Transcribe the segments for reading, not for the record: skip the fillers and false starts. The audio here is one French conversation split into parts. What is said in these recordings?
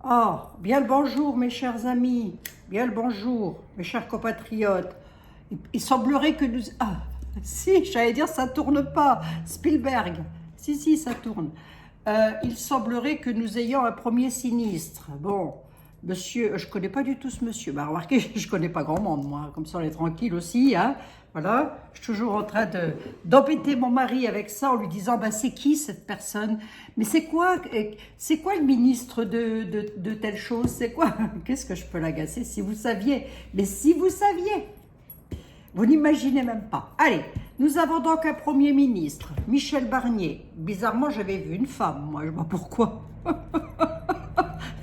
Oh, bien le bonjour mes chers amis, bien le bonjour mes chers compatriotes. Il semblerait que nous... Ah, si, j'allais dire ça tourne pas, Spielberg. Si, ça tourne. Il semblerait que nous ayons un premier sinistre. Bon, monsieur, je connais pas du tout ce monsieur. Bah, remarquez, je connais pas grand monde, moi. Comme ça, on est tranquille aussi, hein. Voilà, je suis toujours en train d'embêter mon mari avec ça en lui disant bah, c'est qui cette personne? Mais c'est quoi le ministre de telle chose? C'est quoi? Qu'est-ce que je peux l'agacer si vous saviez? Mais si vous saviez, vous n'imaginez même pas. Allez, nous avons donc un Premier ministre, Michel Barnier. Bizarrement, j'avais vu une femme, moi, je sais pas pourquoi.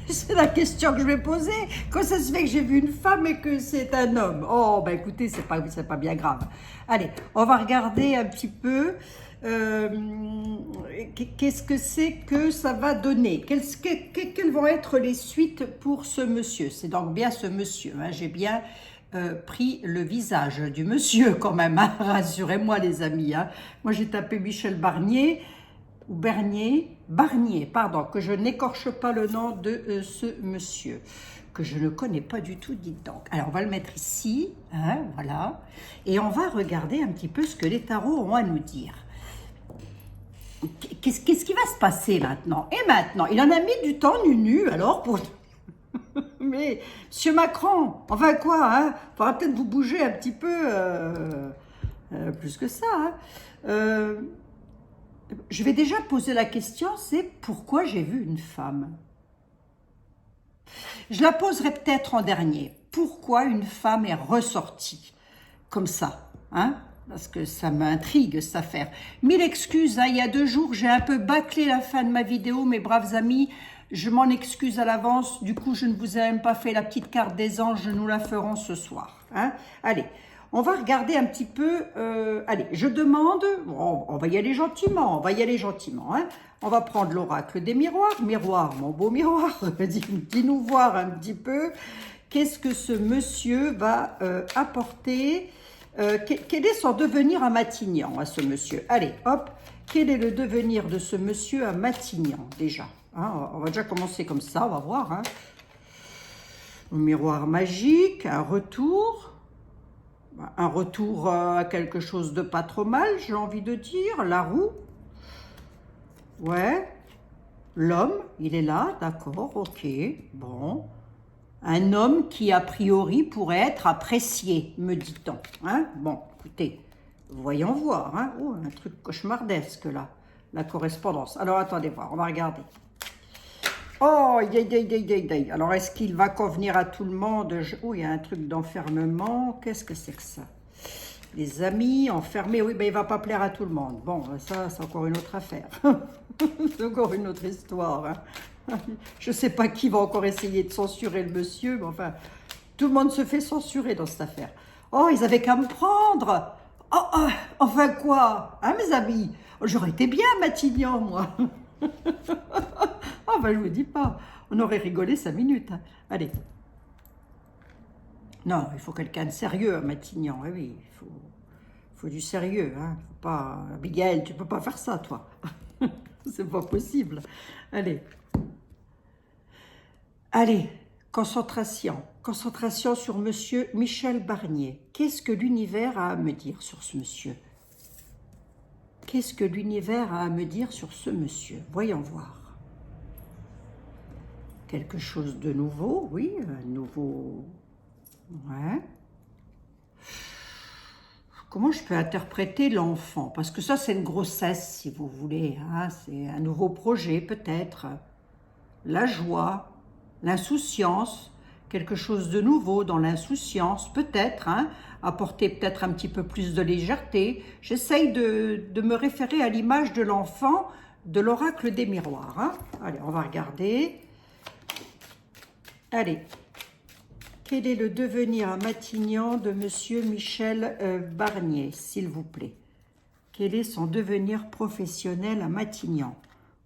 C'est la question que je vais poser. Quand ça se fait que j'ai vu une femme et que c'est un homme? Oh, ben écoutez, c'est pas bien grave. Allez, on va regarder un petit peu. Qu'est-ce que c'est que ça va donner? Quelles vont être les suites pour ce monsieur? C'est donc bien ce monsieur. Hein, j'ai bien pris le visage du monsieur quand même. Hein, rassurez-moi les amis. Hein. Moi, j'ai tapé Michel Barnier. Ou Barnier, pardon, que je n'écorche pas le nom de ce monsieur, que je ne connais pas du tout, dites donc. Alors, on va le mettre ici, hein, voilà, et on va regarder un petit peu ce que les tarots ont à nous dire. Qu'est-ce qui va se passer maintenant? Et maintenant, il en a mis du temps nu, alors, pour... Mais, monsieur Macron, enfin quoi, hein, faudra peut-être vous bouger un petit peu, plus que ça, hein. Je vais déjà poser la question, c'est pourquoi j'ai vu une femme? Je la poserai peut-être en dernier. Pourquoi une femme est ressortie comme ça, hein? Parce que ça m'intrigue cette affaire. Mille excuses, hein, il y a 2 jours, j'ai un peu bâclé la fin de ma vidéo, mes braves amis. Je m'en excuse à l'avance. Du coup, je ne vous ai même pas fait la petite carte des anges. Nous la ferons ce soir. Hein? Allez, on va regarder un petit peu. Allez, je demande. Bon, on va y aller gentiment. On va y aller gentiment. Hein? On va prendre l'oracle des miroirs. Miroir, mon beau miroir. Dis-nous voir un petit peu. Qu'est-ce que ce monsieur va apporter? Quel est son devenir à Matignon, à ce monsieur? Allez, hop. Quel est le devenir de ce monsieur à Matignon, déjà? Hein, on va déjà commencer comme ça, on va voir. Hein. Un miroir magique, un retour à quelque chose de pas trop mal, j'ai envie de dire. La roue. Ouais. L'homme, il est là, d'accord, ok. Bon. Un homme qui, a priori, pourrait être apprécié, me dit-on. Hein? Bon, écoutez, voyons voir. Hein? Oh, un truc cauchemardesque, là. La correspondance. Alors, attendez voir, on va regarder. Oh, alors, est-ce qu'il va convenir à tout le monde? Oh, il y a un truc d'enfermement. Qu'est-ce que c'est que ça? Les amis enfermés, oui, ben il ne va pas plaire à tout le monde. Bon, ça, c'est encore une autre affaire. C'est encore une autre histoire. Hein. Je ne sais pas qui va encore essayer de censurer le monsieur, mais enfin, tout le monde se fait censurer dans cette affaire. Oh, ils avaient qu'à me prendre. Oh, enfin quoi? Hein, mes amis? J'aurais été bien à Matignon, moi. Ah, ben, je vous dis pas. On aurait rigolé 5 minutes. Hein. Allez. Non, il faut quelqu'un de sérieux à Matignon. Eh oui, il faut du sérieux. Hein. Faut pas... Abigail, tu peux pas faire ça, toi. C'est pas possible. Allez. Allez, concentration. Concentration sur monsieur Michel Barnier. Qu'est-ce que l'univers a à me dire sur ce monsieur? Qu'est-ce que l'univers a à me dire sur ce monsieur? Voyons voir. Quelque chose de nouveau, oui, un nouveau... Ouais. Comment je peux interpréter l'enfant? Parce que ça, c'est une grossesse, si vous voulez. Hein? C'est un nouveau projet, peut-être. La joie, l'insouciance, quelque chose de nouveau dans l'insouciance, peut-être. Hein? Apporter peut-être un petit peu plus de légèreté. J'essaye de me référer à l'image de l'enfant de l'oracle des miroirs. Hein? Allez, on va regarder. Allez. Quel est le devenir à Matignon de monsieur Michel Barnier, s'il vous plaît? Quel est son devenir professionnel à Matignon?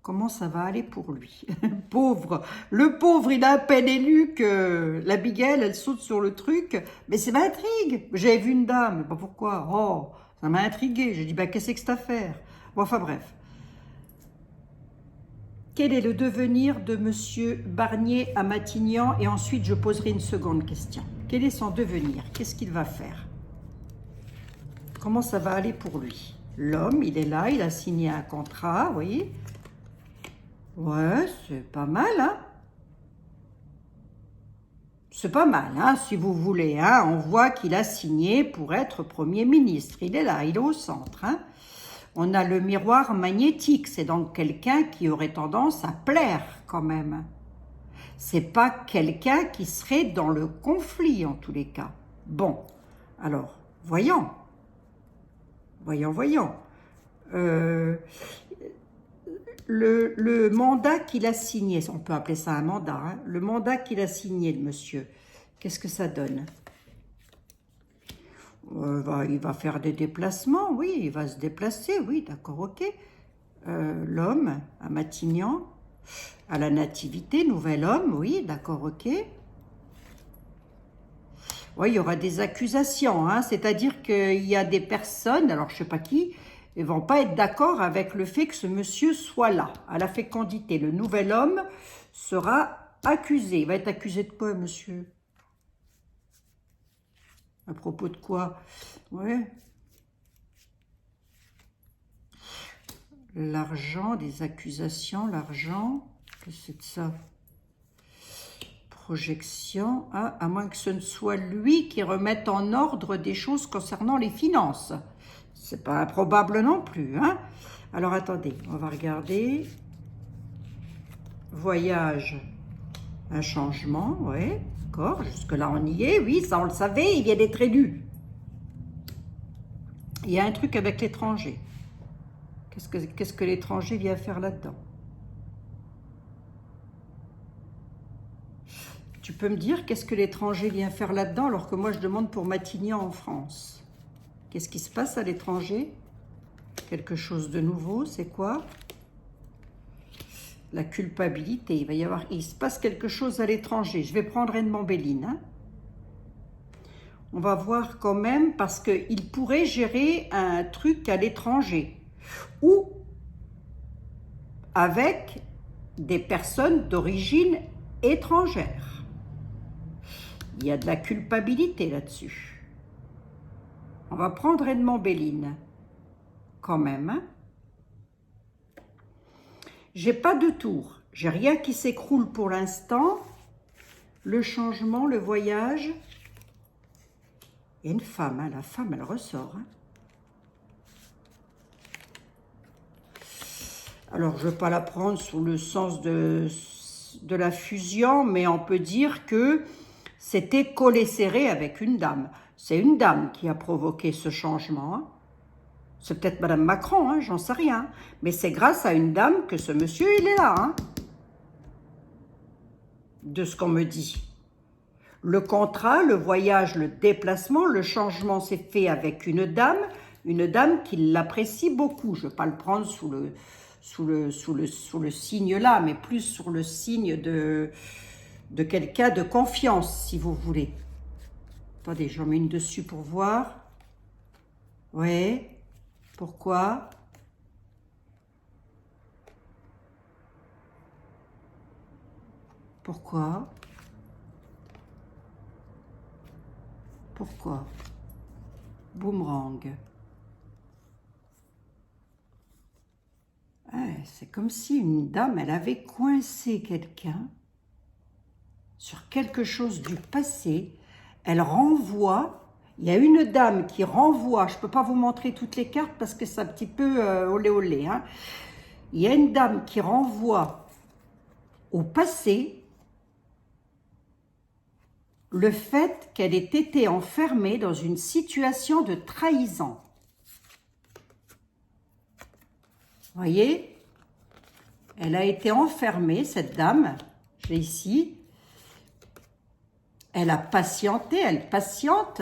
Comment ça va aller pour lui? Pauvre, le pauvre, il a à peine élu que la Biguelle, elle saute sur le truc. Mais ça m'intrigue. J'avais vu une dame, pas pourquoi. Oh, ça m'a intrigué. J'ai dit, bah, qu'est-ce que c'est que cette affaire? Bon, enfin bref. Quel est le devenir de Monsieur Barnier à Matignon? Et ensuite, je poserai une seconde question. Quel est son devenir? Qu'est-ce qu'il va faire? Comment ça va aller pour lui? L'homme, il est là, il a signé un contrat, vous voyez? Ouais, c'est pas mal, hein? C'est pas mal, hein, si vous voulez. Hein. On voit qu'il a signé pour être Premier ministre. Il est là, il est au centre. Hein. On a le miroir magnétique. C'est donc quelqu'un qui aurait tendance à plaire quand même. C'est pas quelqu'un qui serait dans le conflit en tous les cas. Bon, alors, voyons. Voyons. Le mandat qu'il a signé, on peut appeler ça un mandat, hein, le mandat qu'il a signé, le monsieur, qu'est-ce que ça donne? Il va faire des déplacements, oui, il va se déplacer, oui, d'accord, ok. L'homme à Matignon, à la Nativité, nouvel homme, oui, d'accord, ok. Oui, il y aura des accusations, hein, c'est-à-dire qu'il y a des personnes, alors je ne sais pas qui, ils ne vont pas être d'accord avec le fait que ce monsieur soit là, à la fécondité. Le nouvel homme sera accusé. Il va être accusé de quoi, monsieur? À propos de quoi? Ouais. L'argent, des accusations, l'argent, qu'est-ce que c'est de ça? Projection, ah, à moins que ce ne soit lui qui remette en ordre des choses concernant les finances. C'est pas improbable non plus, hein? Alors, attendez, on va regarder. Voyage, un changement, ouais, d'accord. Jusque-là, on y est, oui, ça on le savait, il vient d'être élu. Il y a un truc avec l'étranger. Qu'est-ce que l'étranger vient faire là-dedans? Tu peux me dire qu'est-ce que l'étranger vient faire là-dedans alors que moi je demande pour Matignon en France? Qu'est-ce qui se passe à l'étranger? Quelque chose de nouveau, c'est quoi? La culpabilité, il se passe quelque chose à l'étranger. Je vais prendre Edmond Béline. Hein. On va voir quand même parce qu'il pourrait gérer un truc à l'étranger ou avec des personnes d'origine étrangère. Il y a de la culpabilité là-dessus. On va prendre Edmond Béline, quand même. Hein. J'ai pas de tour. J'ai rien qui s'écroule pour l'instant. Le changement, le voyage. Il y a une femme, hein. La femme, elle ressort. Hein. Alors, je ne veux pas la prendre sous le sens de la fusion, mais on peut dire que c'était collé serré avec une dame. C'est une dame qui a provoqué ce changement. Hein. C'est peut-être Madame Macron, hein, j'en sais rien. Mais c'est grâce à une dame que ce monsieur, il est là. Hein. De ce qu'on me dit. Le contrat, le voyage, le déplacement, le changement s'est fait avec une dame qui l'apprécie beaucoup. Je ne veux pas le prendre sous le signe là, mais plus sur le signe de quelqu'un de confiance, si vous voulez. Attendez, j'en mets une dessus pour voir. Ouais. Pourquoi? Pourquoi? Pourquoi? Boomerang. Ouais, c'est comme si une dame, elle avait coincé quelqu'un sur quelque chose du passé. Elle renvoie. Il y a une dame qui renvoie. Je ne peux pas vous montrer toutes les cartes parce que c'est un petit peu olé olé. Hein. Il y a une dame qui renvoie au passé le fait qu'elle ait été enfermée dans une situation de trahison. Vous voyez? Elle a été enfermée, cette dame, j'ai ici. Elle a patienté, elle patiente.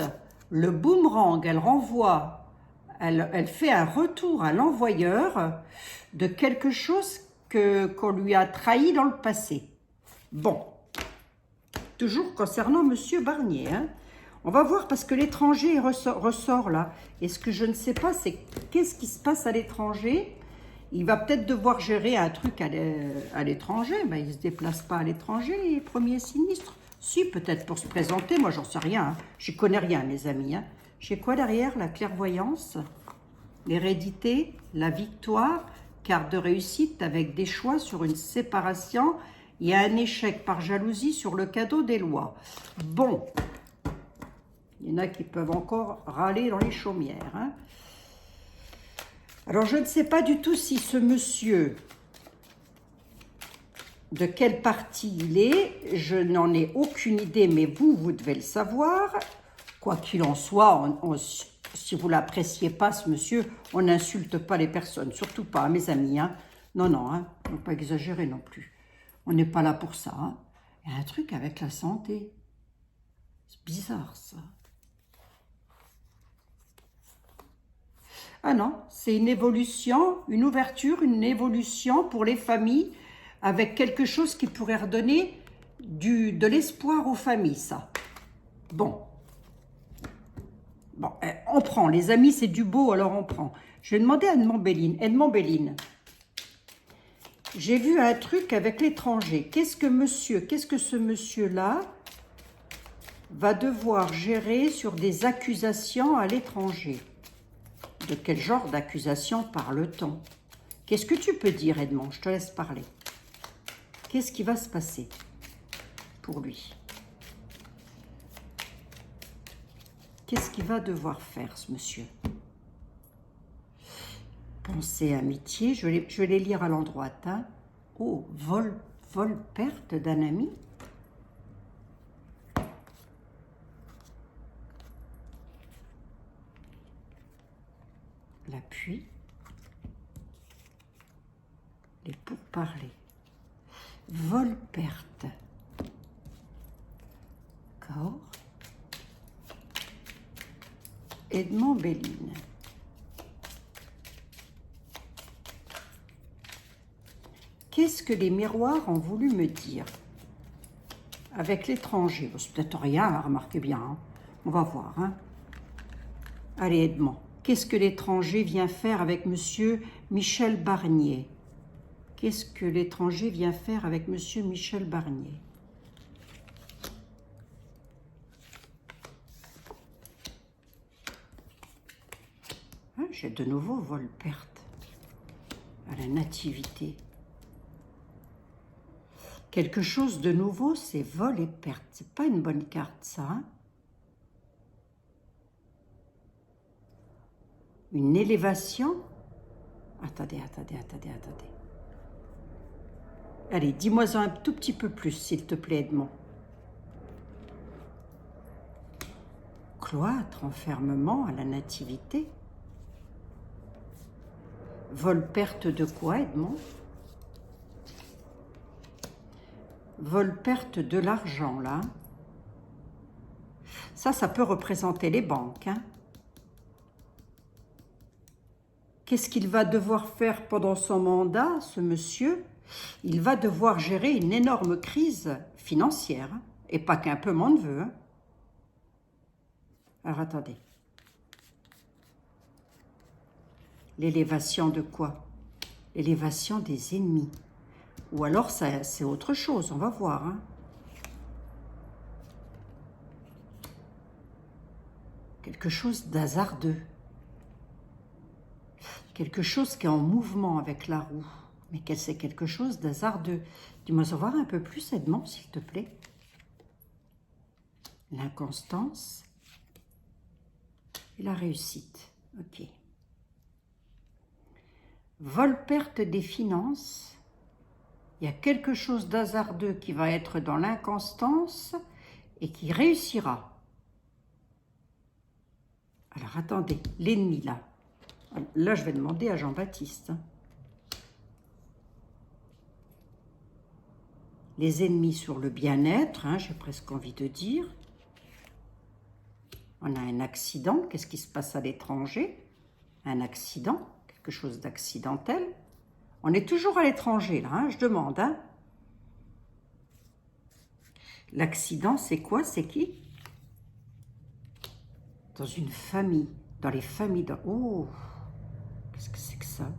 Le boomerang, elle renvoie, elle fait un retour à l'envoyeur de quelque chose qu'on lui a trahi dans le passé. Bon. Toujours concernant Monsieur Barnier. Hein. On va voir parce que l'étranger ressort là. Et ce que je ne sais pas, c'est qu'est-ce qui se passe à l'étranger. Il va peut-être devoir gérer un truc à l'étranger. Ben, il ne se déplace pas à l'étranger, les premiers sinistres. Si, peut-être pour se présenter. Moi, j'en sais rien. Hein. J'y connais rien, mes amis. Hein. J'ai quoi derrière? La clairvoyance, l'hérédité, la victoire, carte de réussite avec des choix sur une séparation. Il y a un échec par jalousie sur le cadeau des lois. Bon, il y en a qui peuvent encore râler dans les chaumières. Hein. Alors, je ne sais pas du tout si ce monsieur, de quelle partie il est, je n'en ai aucune idée, mais vous devez le savoir. Quoi qu'il en soit, si vous ne l'appréciez pas, ce monsieur, on n'insulte pas les personnes, surtout pas, mes amis. Hein. Non, non, hein, il ne faut pas exagérer non plus. On n'est pas là pour ça. Hein. Il y a un truc avec la santé. C'est bizarre, ça. Ah non, c'est une évolution, une ouverture, une évolution pour les familles avec quelque chose qui pourrait redonner de l'espoir aux familles, ça. Bon. Bon, on prend. Les amis, c'est du beau, alors on prend. Je vais demander à Edmond Béline. Edmond Béline, j'ai vu un truc avec l'étranger. Qu'est-ce que ce monsieur-là va devoir gérer sur des accusations à l'étranger? De quel genre d'accusation parle-t-on? Qu'est-ce que tu peux dire, Edmond? Je te laisse parler. Qu'est-ce qui va se passer pour lui? Qu'est-ce qu'il va devoir faire, ce monsieur? Pensée, amitié, je vais les lire à l'endroit. Hein. Oh, vol, perte d'un ami. L'appui, les pourparlers, vol, perte, d'accord, Edmond Béline. Qu'est-ce que les miroirs ont voulu me dire avec l'étranger? Bon, c'est peut-être rien, hein, remarquez bien, hein. On va voir. Hein. Allez, Edmond. Qu'est-ce que l'étranger vient faire avec monsieur Michel Barnier? Qu'est-ce que l'étranger vient faire avec monsieur Michel Barnier? Hein, j'ai de nouveau vol-perte à la nativité. Quelque chose de nouveau, c'est vol et perte. C'est pas une bonne carte, ça. Hein? Une élévation. Attendez. Allez, dis-moi un tout petit peu plus, s'il te plaît, Edmond. Cloître, enfermement à la nativité. Vol-perte de quoi, Edmond? Vol-perte de l'argent, là. Ça peut représenter les banques, hein. Qu'est-ce qu'il va devoir faire pendant son mandat, ce monsieur? Il va devoir gérer une énorme crise financière, hein, et pas qu'un peu mon neveu. Hein. Alors, attendez. L'élévation de quoi? L'élévation des ennemis. Ou alors, c'est autre chose, on va voir. Hein. Quelque chose d'hasardeux. Quelque chose qui est en mouvement avec la roue. Mais c'est quelque chose d'hasardeux. Dis-moi en voir un peu plus, Edmond, s'il te plaît. L'inconstance et la réussite. Ok. Vol-perte des finances. Il y a quelque chose d'hasardeux qui va être dans l'inconstance et qui réussira. Alors, attendez, l'ennemi, là. Là, je vais demander à Jean-Baptiste. Les ennemis sur le bien-être, hein, j'ai presque envie de dire. On a un accident. Qu'est-ce qui se passe à l'étranger? Un accident, quelque chose d'accidentel. On est toujours à l'étranger, là, hein, je demande. Hein. L'accident, c'est quoi? C'est qui? Dans une famille. Dans les familles. Oh, qu'est-ce que c'est que ça?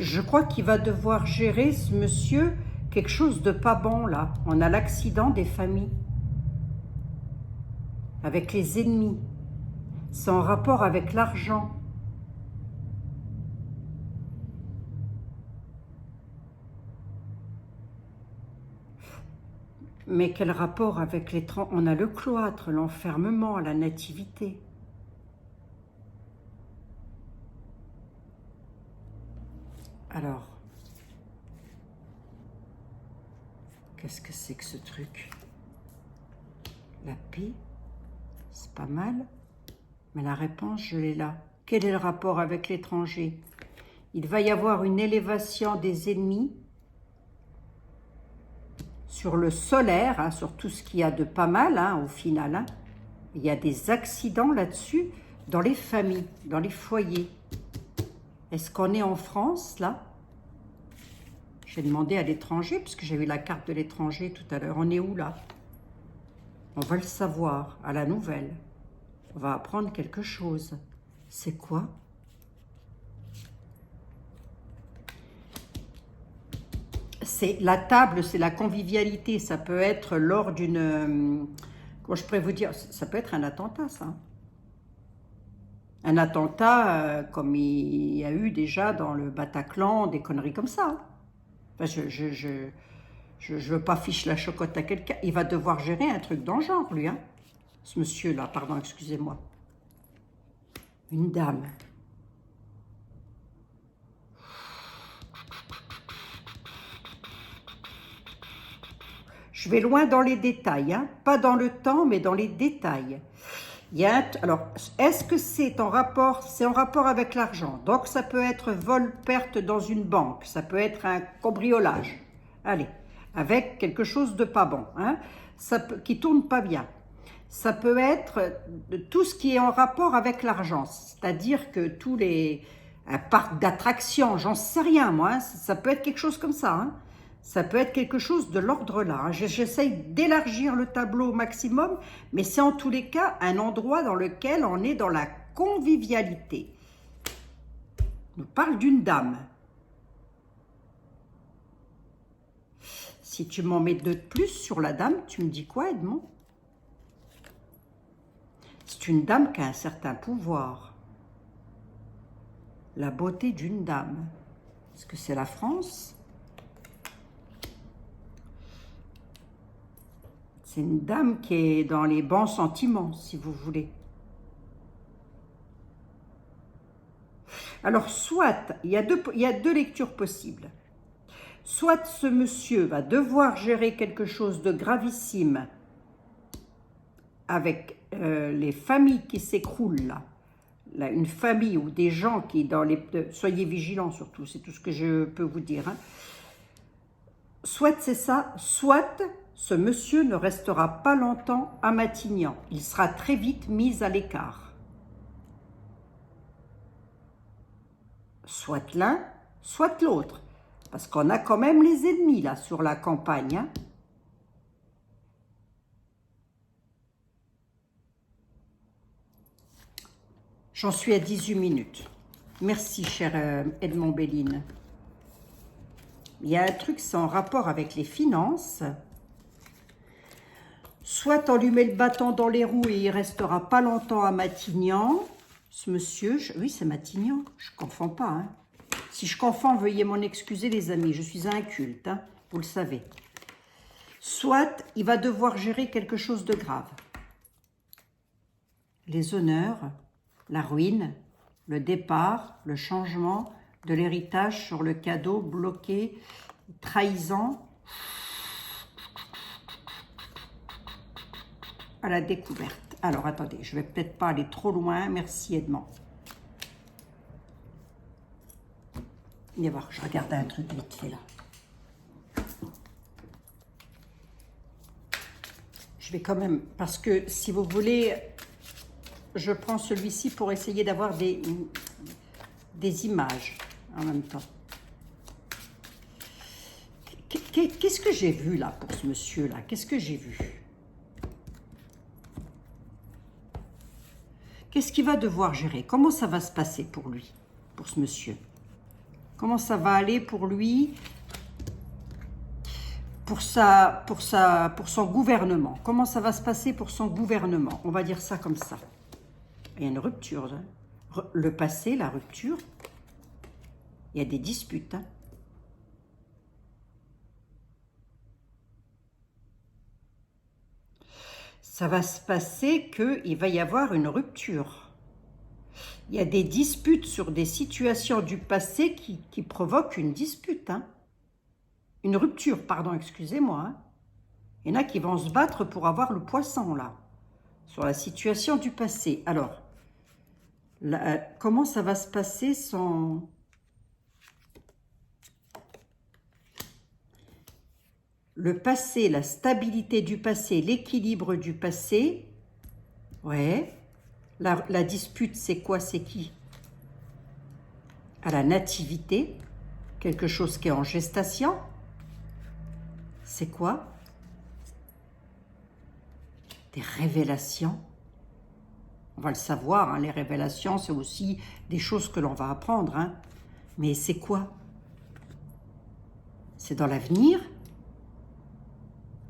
Je crois qu'il va devoir gérer, ce monsieur, quelque chose de pas bon, là. On a l'accident des familles. Avec les ennemis. C'est en rapport avec l'argent. Mais quel rapport avec les... On a le cloître, l'enfermement, la nativité. Alors, qu'est-ce que c'est que ce truc? La paix, c'est pas mal. Mais la réponse, je l'ai là. Quel est le rapport avec l'étranger? Il va y avoir une élévation des ennemis sur le solaire, hein, sur tout ce qu'il y a de pas mal, hein, au final. Hein. Il y a des accidents là-dessus dans les familles, dans les foyers. Est-ce qu'on est en France, là? J'ai demandé à l'étranger, parce que j'ai vu la carte de l'étranger tout à l'heure. On est où, là? On va le savoir, à la nouvelle. On va apprendre quelque chose. C'est quoi? C'est la table, c'est la convivialité. Ça peut être lors d'une... comment je pourrais vous dire? Ça peut être un attentat, ça. Un attentat comme il y a eu déjà dans le Bataclan, des conneries comme ça. Enfin, je veux pas ficher la chocotte à quelqu'un. Il va devoir gérer un truc dans le genre, lui. Hein. Ce monsieur-là, pardon, excusez-moi. Une dame. Je vais loin dans les détails, hein. Pas dans le temps, mais dans les détails. Il y a alors, est-ce que c'est en rapport, avec l'argent? Donc, ça peut être vol-perte dans une banque, ça peut être un cambriolage, allez, avec quelque chose de pas bon, hein, qui tourne pas bien. Ça peut être tout ce qui est en rapport avec l'argent, c'est-à-dire que tous un parc d'attractions, j'en sais rien moi, hein, ça peut être quelque chose comme ça, hein. Ça peut être quelque chose de l'ordre là. Hein. J'essaye d'élargir le tableau au maximum, mais c'est en tous les cas un endroit dans lequel on est dans la convivialité. On nous parle d'une dame. Si tu m'en mets deux de plus sur la dame, tu me dis quoi, Edmond? C'est une dame qui a un certain pouvoir. La beauté d'une dame. Est-ce que c'est la France? C'est une dame qui est dans les bons sentiments, si vous voulez. Alors, soit, il y a deux lectures possibles. Soit ce monsieur va devoir gérer quelque chose de gravissime avec les familles qui s'écroulent, là, une famille ou des gens qui, soyez vigilants surtout, c'est tout ce que je peux vous dire. Hein. Soit c'est ça, soit... ce monsieur ne restera pas longtemps à Matignon. Il sera très vite mis à l'écart. Soit l'un, soit l'autre. Parce qu'on a quand même les ennemis, là, sur la campagne. Hein. J'en suis à 18 minutes. Merci, cher Edmond Béline. Il y a un truc, c'est en rapport avec les finances. Soit on lui met le bâton dans les roues et il restera pas longtemps à Matignon. Ce monsieur, oui c'est Matignon, je ne confonds pas. Hein. Si je confonds, veuillez m'en excuser les amis, je suis inculte, hein, vous le savez. Soit il va devoir gérer quelque chose de grave. Les honneurs, la ruine, le départ, le changement de l'héritage sur le cadeau bloqué, trahison, à la découverte. Alors, attendez, je vais peut-être pas aller trop loin. Merci, Edmond. Venez voir, je regarde un truc vite fait, là. Je vais quand même, parce que, si vous voulez, je prends celui-ci pour essayer d'avoir des images en même temps. Qu'est-ce que j'ai vu, là, pour ce monsieur-là? Qu'est-ce que j'ai vu? Qu'est-ce qu'il va devoir gérer? Comment ça va se passer pour lui, pour ce monsieur? Comment ça va aller pour lui, pour son gouvernement? Comment ça va se passer pour son gouvernement? On va dire ça comme ça. Il y a une rupture. Hein. Le passé, la rupture. Il y a des disputes. Hein. Ça va se passer qu'il va y avoir une rupture. Il y a des disputes sur des situations du passé qui provoquent une dispute. Hein. Une rupture, pardon, excusez-moi. Hein. Il y en a qui vont se battre pour avoir le poisson, là, sur la situation du passé. Alors, là, comment ça va se passer son... Le passé, la stabilité du passé, l'équilibre du passé. Ouais. La dispute, c'est quoi? C'est qui? À la nativité. Quelque chose qui est en gestation. C'est quoi? Des révélations. On va le savoir, hein, les révélations, c'est aussi des choses que l'on va apprendre. Hein. Mais c'est quoi? C'est dans l'avenir?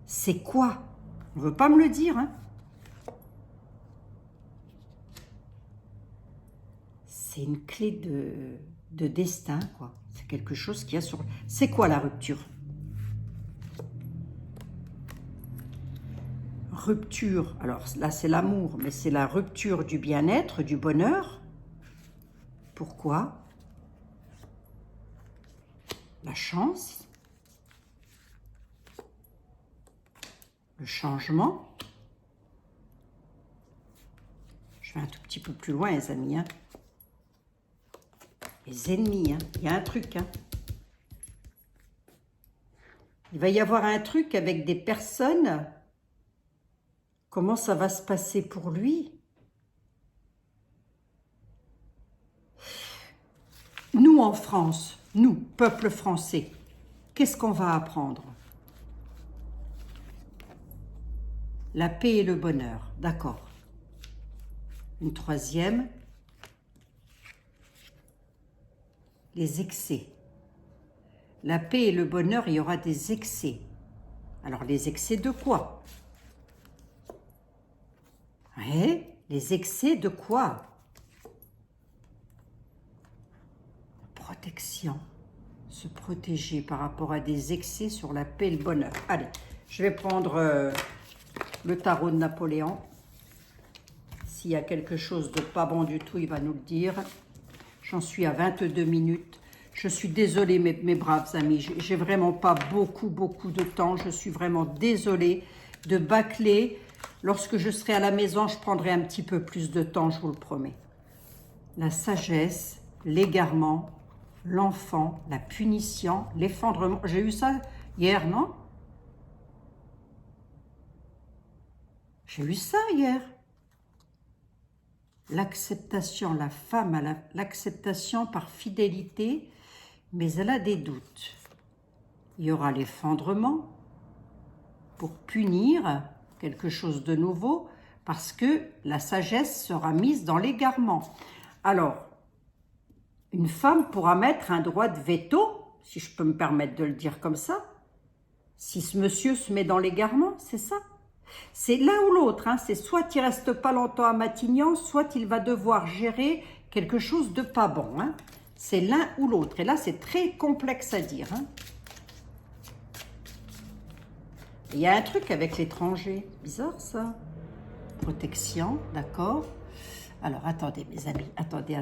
C'est quoi? On ne veut pas me le dire. Hein. C'est une clé de destin, quoi. C'est quelque chose qu'il y a sur... C'est quoi la rupture? Rupture, alors là c'est l'amour, mais c'est la rupture du bien-être, du bonheur. Pourquoi? La chance. Le changement. Je vais un tout petit peu plus loin, les amis. Hein. Les ennemis, hein. Il y a un truc. Hein. Il va y avoir un truc avec des personnes. Comment ça va se passer pour lui? Nous, en France, nous, peuple français, qu'est-ce qu'on va apprendre? La paix et le bonheur, d'accord. Une troisième, les excès. La paix et le bonheur, il y aura des excès. Alors, les excès de quoi? Ouais, les excès de quoi? Protection. Se protéger par rapport à des excès sur la paix et le bonheur. Allez, je vais prendre le tarot de Napoléon. S'il y a quelque chose de pas bon du tout, il va nous le dire. J'en suis à 22 minutes. Je suis désolée, mes braves amis. J'ai vraiment pas beaucoup de temps. Je suis vraiment désolée de bâcler. Lorsque je serai à la maison, je prendrai un petit peu plus de temps, je vous le promets. La sagesse, l'égarement, l'enfant, la punition, l'effondrement. J'ai eu ça hier, non? J'ai eu ça hier. L'acceptation, la femme a l'acceptation par fidélité, mais elle a des doutes. Il y aura l'effondrement pour punir quelque chose de nouveau, parce que la sagesse sera mise dans l'égarement. Alors, une femme pourra mettre un droit de veto, si je peux me permettre de le dire comme ça, si ce monsieur se met dans l'égarement, c'est ça. C'est l'un ou l'autre, hein. C'est soit il reste pas longtemps à Matignon, soit il va devoir gérer quelque chose de pas bon. Hein. C'est l'un ou l'autre. Et là, c'est très complexe à dire. Hein. Il y a un truc avec l'étranger. Bizarre, ça. Protection, d'accord. Alors, attendez, mes amis. Attendez.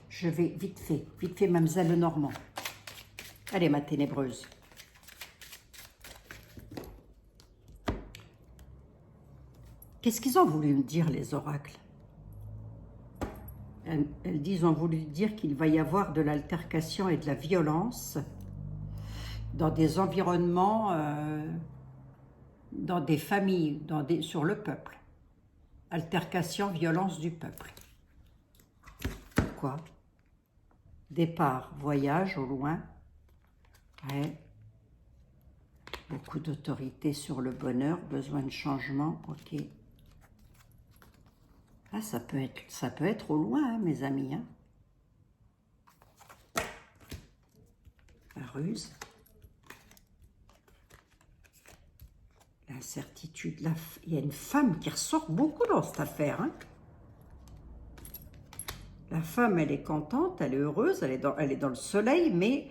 Je vais vite fait, mademoiselle Normand. Allez, ma ténébreuse. Qu'est-ce qu'ils ont voulu me dire, les oracles? Elles disent, ont voulu dire qu'il va y avoir de l'altercation et de la violence dans des environnements, dans des familles, sur le peuple. Altercation, violence du peuple. Quoi? Départ, voyage au loin. Ouais. Beaucoup d'autorité sur le bonheur, besoin de changement, ok. Ah, ça peut être au loin, hein, mes amis. Hein. La ruse. L'incertitude. Il y a une femme qui ressort beaucoup dans cette affaire. Hein. La femme, elle est contente, elle est heureuse, elle est dans le soleil, mais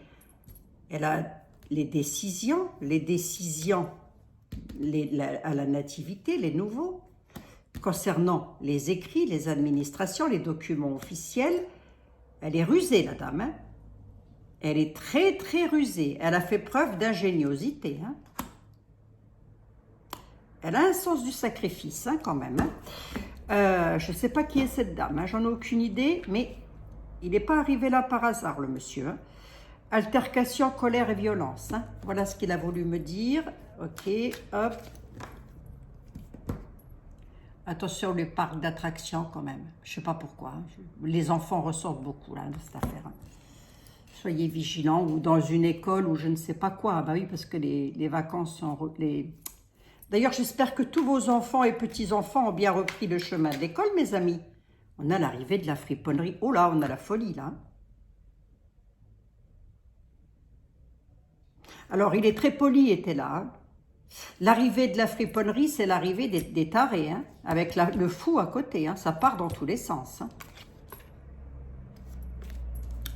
elle a les décisions à la nativité, les nouveaux. Concernant les écrits, les administrations, les documents officiels, elle est rusée, la dame. Hein. Elle est très, très rusée. Elle a fait preuve d'ingéniosité. Hein. Elle a un sens du sacrifice, hein, quand même. Hein. Je ne sais pas qui est cette dame. Hein. J'en ai aucune idée, mais il n'est pas arrivé là par hasard, le monsieur. Hein. Altercation, colère et violence. Hein. Voilà ce qu'il a voulu me dire. Ok, hop. Attention, les parcs d'attractions quand même. Je ne sais pas pourquoi. Hein. Les enfants ressortent beaucoup là, de cette affaire. Hein. Soyez vigilants. Ou dans une école ou je ne sais pas quoi. Bah oui, parce que les vacances sont... D'ailleurs, j'espère que tous vos enfants et petits-enfants ont bien repris le chemin de l'école, mes amis. On a l'arrivée de la friponnerie. Oh là, on a la folie là. Alors, il est très poli, était là. Hein. L'arrivée de la friponnerie, c'est l'arrivée des tarés, hein, avec le fou à côté. Hein, ça part dans tous les sens. Hein.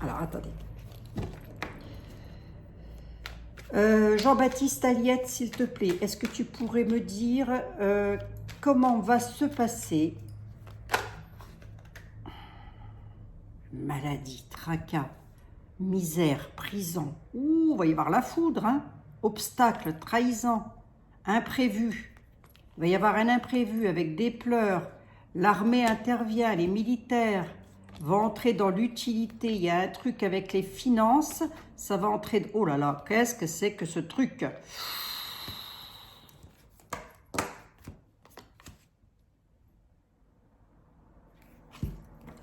Alors, attendez. Jean-Baptiste Aliette, s'il te plaît, est-ce que tu pourrais me dire comment va se passer maladie, tracas, misère, prison. Ouh, il va y avoir la foudre, hein. Obstacle, trahison, imprévu. Il va y avoir un imprévu avec des pleurs. L'armée intervient, les militaires vont entrer dans l'utilité. Il y a un truc avec les finances, ça va entrer... Oh là là, qu'est-ce que c'est que ce truc?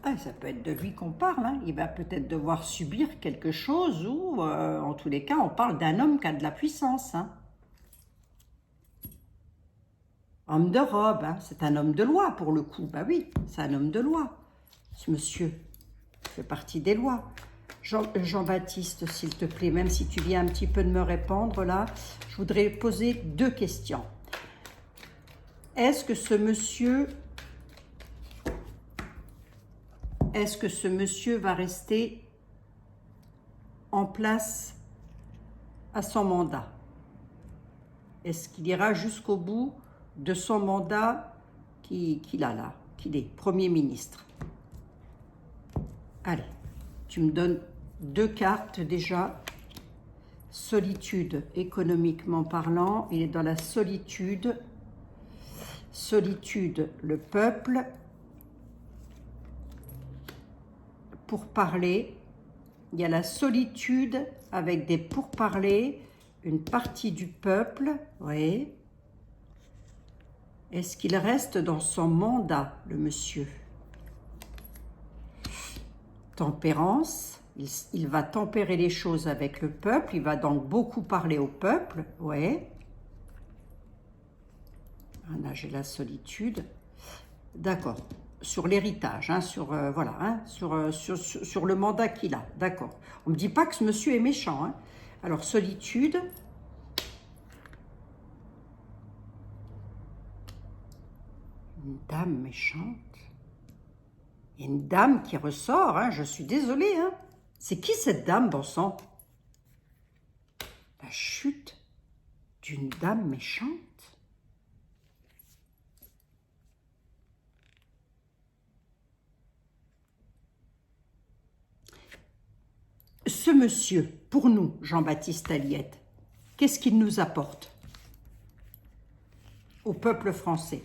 Ah, ça peut être de lui qu'on parle. Hein. Il va peut-être devoir subir quelque chose ou, en tous les cas, on parle d'un homme qui a de la puissance. Hein. Homme de robe, hein. C'est un homme de loi pour le coup. Bah oui, c'est un homme de loi. Ce monsieur fait partie des lois. Jean-Baptiste, s'il te plaît, même si tu viens un petit peu de me répondre là, je voudrais poser 2 questions. Est-ce que ce monsieur va rester en place à son mandat? Est-ce qu'il ira jusqu'au bout de son mandat qu'il a là, qu'il est Premier ministre? Allez, tu me donnes 2 cartes déjà. Solitude, économiquement parlant, il est dans la solitude. Solitude, le peuple. Pourparlers, il y a la solitude avec des pourparlers, une partie du peuple, oui. Est-ce qu'il reste dans son mandat, le monsieur? Tempérance, il va tempérer les choses avec le peuple, il va donc beaucoup parler au peuple, oui. Là, j'ai la solitude, d'accord. Sur l'héritage, hein, voilà, hein, sur le mandat qu'il a, d'accord. On ne me dit pas que ce monsieur est méchant. Hein. Alors, solitude. Une dame méchante. Il y a une dame qui ressort, hein, je suis désolée. Hein. C'est qui cette dame, bon sang? La chute d'une dame méchante. Ce monsieur, pour nous, Jean-Baptiste Aliette, qu'est-ce qu'il nous apporte au peuple français?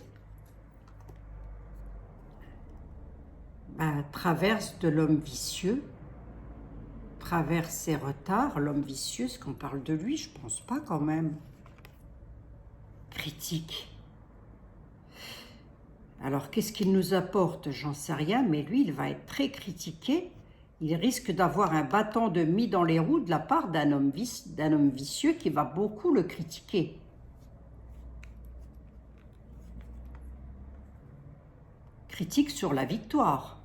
Ben, traverse de l'homme vicieux, traverse ses retards, l'homme vicieux, est-ce qu'on parle de lui? Je pense pas quand même. Critique. Alors, qu'est-ce qu'il nous apporte? J'en sais rien, mais lui, il va être très critiqué. Il risque d'avoir un bâton de mis dans les roues de la part d'un homme vicieux qui va beaucoup le critiquer. Critique sur la victoire.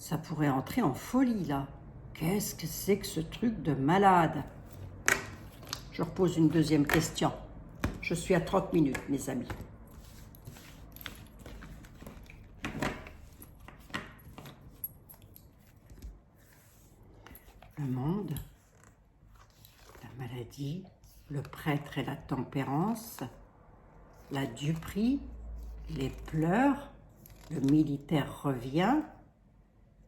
Ça pourrait entrer en folie, là. Qu'est-ce que c'est que ce truc de malade? Je repose une deuxième question. Je suis à 30 minutes, mes amis. Le monde, la maladie, le prêtre et la tempérance, la duperie, les pleurs, le militaire revient,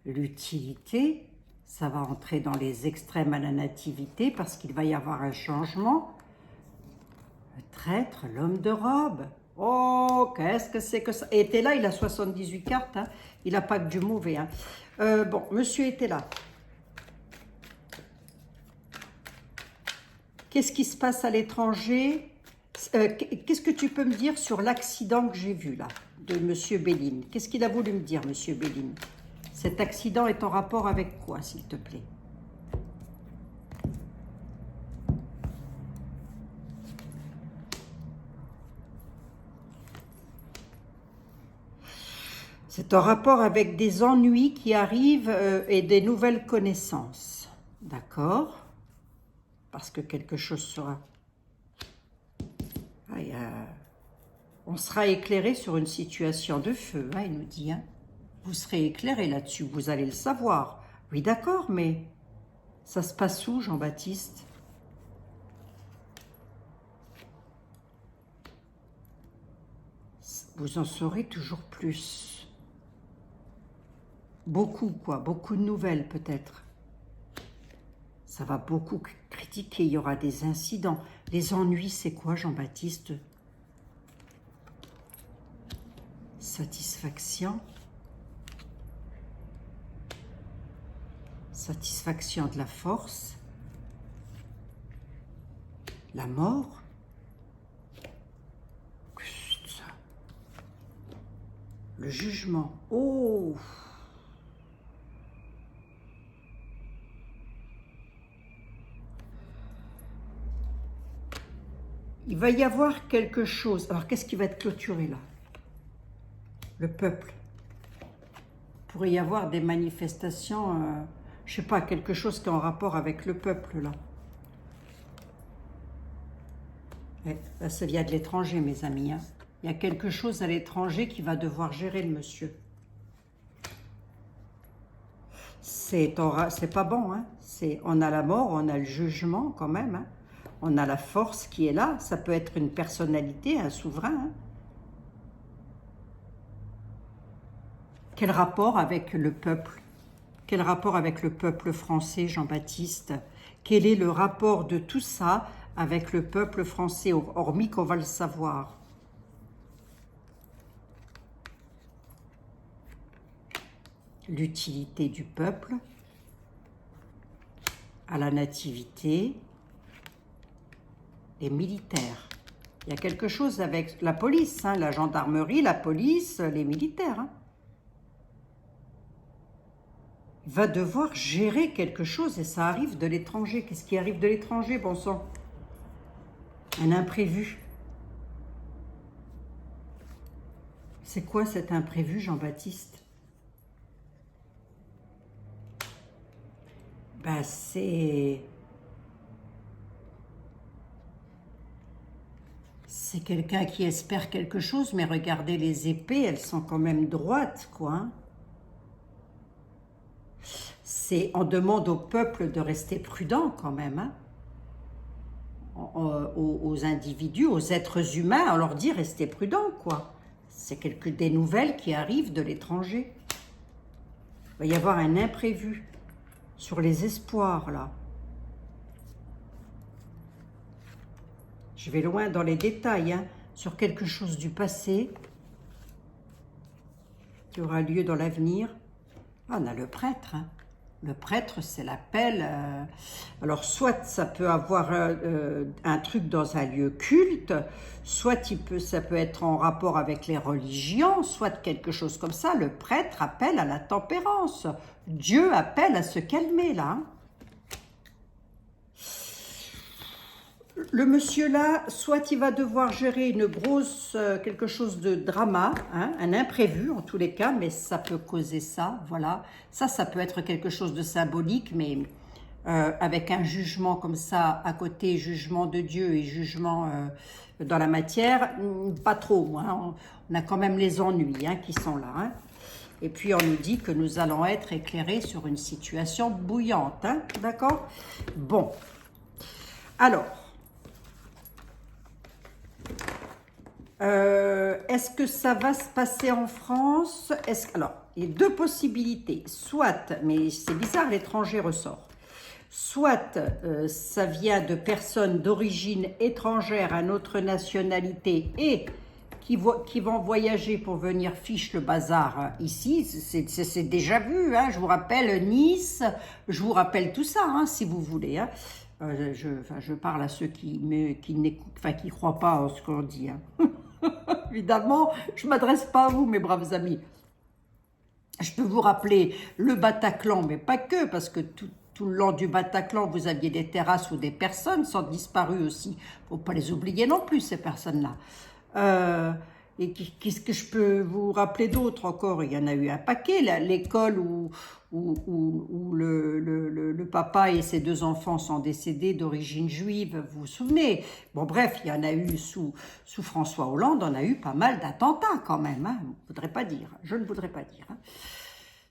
l'utilité, ça va entrer dans les extrêmes à la nativité parce qu'il va y avoir un changement. Le traître, l'homme de robe. Oh, qu'est-ce que c'est que ça? Et était là, il a 78 cartes, hein. Il n'a pas que du mauvais. Hein. Bon, monsieur était là. Qu'est-ce qui se passe à l'étranger? Qu'est-ce que tu peux me dire sur l'accident que j'ai vu là, de monsieur Béline? Qu'est-ce qu'il a voulu me dire, monsieur Béline? Cet accident est en rapport avec quoi, s'il te plaît? C'est en rapport avec des ennuis qui arrivent et des nouvelles connaissances. D'accord? Parce que quelque chose sera... on sera éclairé sur une situation de feu, hein, il nous dit. Hein. Vous serez éclairé là-dessus, vous allez le savoir. Oui, d'accord, mais ça se passe où, Jean-Baptiste? Vous en saurez toujours plus. Beaucoup, quoi. Beaucoup de nouvelles, peut-être. Ça va beaucoup critiquer, il y aura des incidents. Les ennuis, c'est quoi, Jean-Baptiste? Satisfaction. Satisfaction de la force. La mort. Qu'est-ce que c'est ça? Le jugement. Oh! Il va y avoir quelque chose. Alors, qu'est-ce qui va être clôturé là? Le peuple. Il pourrait y avoir des manifestations, je sais pas, quelque chose qui est en rapport avec le peuple là. Et là, ça vient de l'étranger, mes amis. Hein. Il y a quelque chose à l'étranger qui va devoir gérer le monsieur. C'est pas bon. Hein. On a la mort, on a le jugement quand même. Hein. On a la force qui est là. Ça peut être une personnalité, un souverain. Hein. Quel rapport avec le peuple? Quel rapport avec le peuple français, Jean-Baptiste? Quel est le rapport de tout ça avec le peuple français, hormis qu'on va le savoir? L'utilité du peuple, à la nativité, les militaires. Il y a quelque chose avec la police, hein, la gendarmerie, la police, les militaires. Hein. Il va devoir gérer quelque chose et ça arrive de l'étranger. Qu'est-ce qui arrive de l'étranger, bon sang? Un imprévu. C'est quoi cet imprévu, Jean-Baptiste? Ben, c'est quelqu'un qui espère quelque chose, mais regardez les épées, elles sont quand même droites, quoi. Hein. On demande au peuple de rester prudent quand même, hein. Aux individus, aux êtres humains, on leur dit restez prudents, quoi. C'est des nouvelles qui arrivent de l'étranger. Il va y avoir un imprévu sur les espoirs, là. Je vais loin dans les détails, hein, sur quelque chose du passé qui aura lieu dans l'avenir. Ah, on a le prêtre, hein. Le prêtre, c'est l'appel. Alors, soit ça peut avoir un truc dans un lieu culte, soit ça peut être en rapport avec les religions, soit quelque chose comme ça. Le prêtre appelle à la tempérance. Dieu appelle à se calmer, là. Le monsieur là, soit il va devoir gérer une grosse, quelque chose de drama, hein, un imprévu en tous les cas, mais ça peut causer ça, voilà. Ça peut être quelque chose de symbolique, mais avec un jugement comme ça à côté, jugement de Dieu et jugement dans la matière, pas trop, moi. Hein. On a quand même les ennuis hein, qui sont là. Hein. Et puis on nous dit que nous allons être éclairés sur une situation bouillante, hein, d'accord? Bon, alors... est-ce que ça va se passer en France? Alors, il y a deux possibilités. Soit, mais c'est bizarre, l'étranger ressort. Soit ça vient de personnes d'origine étrangère à notre nationalité et qui vont voyager pour venir fiche le bazar ici. C'est déjà vu, hein. Je vous rappelle Nice, je vous rappelle tout ça, hein, si vous voulez. Hein. Je parle à ceux qui croient pas en ce qu'on dit. Hein. Évidemment, je ne m'adresse pas à vous, mes braves amis. Je peux vous rappeler le Bataclan, mais pas que, parce que tout le long du Bataclan, vous aviez des terrasses où des personnes sont disparues aussi. Il ne faut pas les oublier non plus, ces personnes-là. Et qu'est-ce que je peux vous rappeler d'autre encore? Il y en a eu un paquet. L'école où le papa et ses deux enfants sont décédés d'origine juive, vous vous souvenez? Bon, bref, il y en a eu sous François Hollande, on a eu pas mal d'attentats quand même. Hein. Je ne voudrais pas dire. Hein.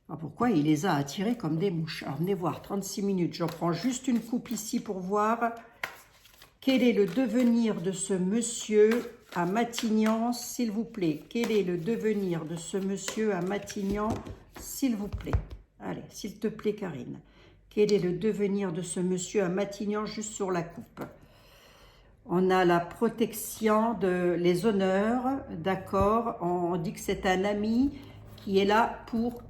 Alors pourquoi il les a attirés comme des mouches? Alors venez voir, 36 minutes. J'en prends juste une coupe ici pour voir quel est le devenir de ce monsieur à Matignon, s'il vous plaît. Quel est le devenir de ce monsieur à Matignon, s'il vous plaît? Allez, s'il te plaît, Karine. Quel est le devenir de ce monsieur à Matignon, juste sur la coupe? On a la protection, les honneurs, d'accord. On dit que c'est un ami qui est là pour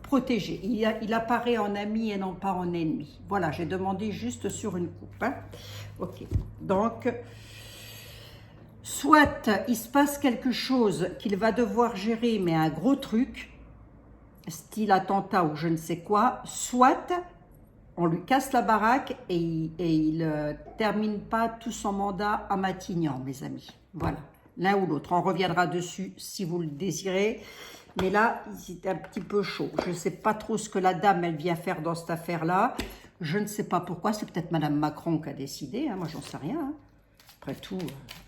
protéger. Il apparaît en ami et non pas en ennemi. Voilà, j'ai demandé juste sur une coupe. Hein. Ok, donc... Soit il se passe quelque chose qu'il va devoir gérer, mais un gros truc, style attentat ou je ne sais quoi, soit on lui casse la baraque et il termine pas tout son mandat à Matignon, mes amis. Voilà, l'un ou l'autre. On reviendra dessus si vous le désirez. Mais là, c'est un petit peu chaud. Je ne sais pas trop ce que la dame, elle vient faire dans cette affaire-là. Je ne sais pas pourquoi. C'est peut-être Madame Macron qui a décidé. Hein. Moi, j'en sais rien. Hein. Après tout,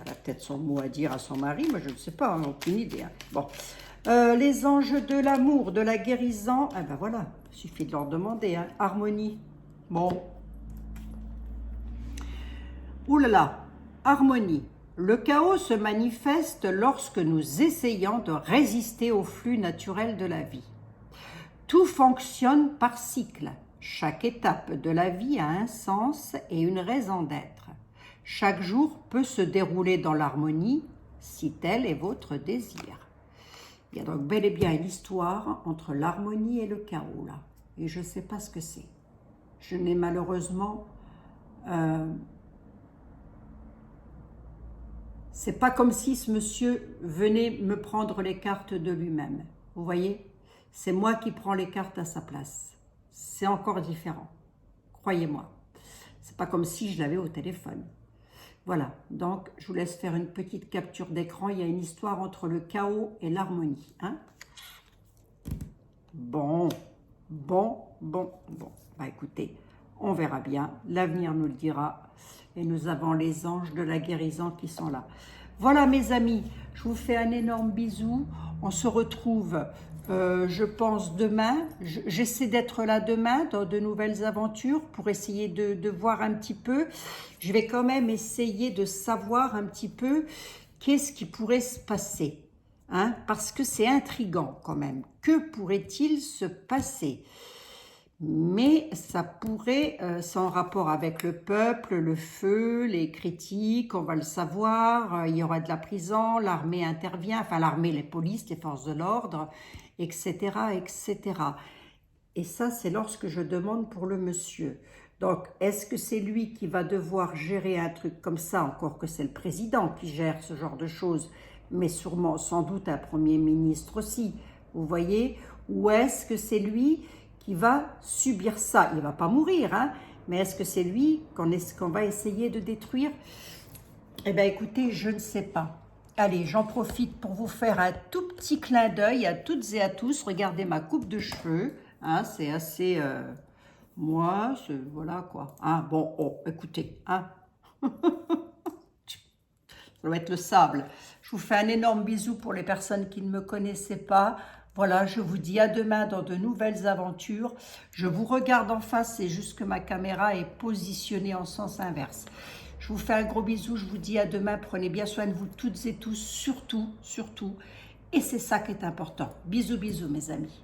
elle a peut-être son mot à dire à son mari, moi je ne sais pas, hein, aucune idée. Hein. Bon, les anges de l'amour, de la guérison, eh ben voilà, il suffit de leur demander, hein. Harmonie. Bon. Ouh là là, harmonie. Le chaos se manifeste lorsque nous essayons de résister au flux naturel de la vie. Tout fonctionne par cycle. Chaque étape de la vie a un sens et une raison d'être. Chaque jour peut se dérouler dans l'harmonie, si tel est votre désir. Il y a donc bel et bien une histoire entre l'harmonie et le chaos, là. Et je ne sais pas ce que c'est. Je n'ai malheureusement... c'est pas comme si ce monsieur venait me prendre les cartes de lui-même. Vous voyez? C'est moi qui prends les cartes à sa place. C'est encore différent. Croyez-moi. C'est pas comme si je l'avais au téléphone. Voilà, donc je vous laisse faire une petite capture d'écran. Il y a une histoire entre le chaos et l'harmonie. Hein? Bon. Bah écoutez, on verra bien. L'avenir nous le dira. Et nous avons les anges de la guérison qui sont là. Voilà mes amis, je vous fais un énorme bisou. On se retrouve, je pense, demain. J'essaie d'être là demain dans de nouvelles aventures pour essayer de voir un petit peu. Je vais quand même essayer de savoir un petit peu qu'est-ce qui pourrait se passer. Hein, parce que c'est intriguant quand même. Que pourrait-il se passer? Mais ça pourrait, c'est en rapport avec le peuple, le feu, les critiques, on va le savoir, il y aura de la prison, l'armée intervient, enfin l'armée, les polices, les forces de l'ordre, etc., etc. Et ça, c'est lorsque je demande pour le monsieur. Donc, est-ce que c'est lui qui va devoir gérer un truc comme ça, encore que c'est le président qui gère ce genre de choses, mais sûrement, sans doute, un premier ministre aussi, vous voyez? Ou est-ce que c'est lui qui va subir ça? Il ne va pas mourir, hein, Mais est-ce que c'est lui qu'on va essayer de détruire? Eh bien, écoutez, je ne sais pas. Allez, j'en profite pour vous faire un tout petit clin d'œil à toutes et à tous. Regardez ma coupe de cheveux. Hein, c'est assez... moi, voilà quoi. Hein, bon, oh, écoutez. Hein. Ça doit être le sable. Je vous fais un énorme bisou pour les personnes qui ne me connaissaient pas. Voilà, je vous dis à demain dans de nouvelles aventures. Je vous regarde en face, c'est juste que ma caméra est positionnée en sens inverse. Je vous fais un gros bisou, je vous dis à demain. Prenez bien soin de vous toutes et tous, surtout, surtout. Et c'est ça qui est important. Bisous, bisous mes amis.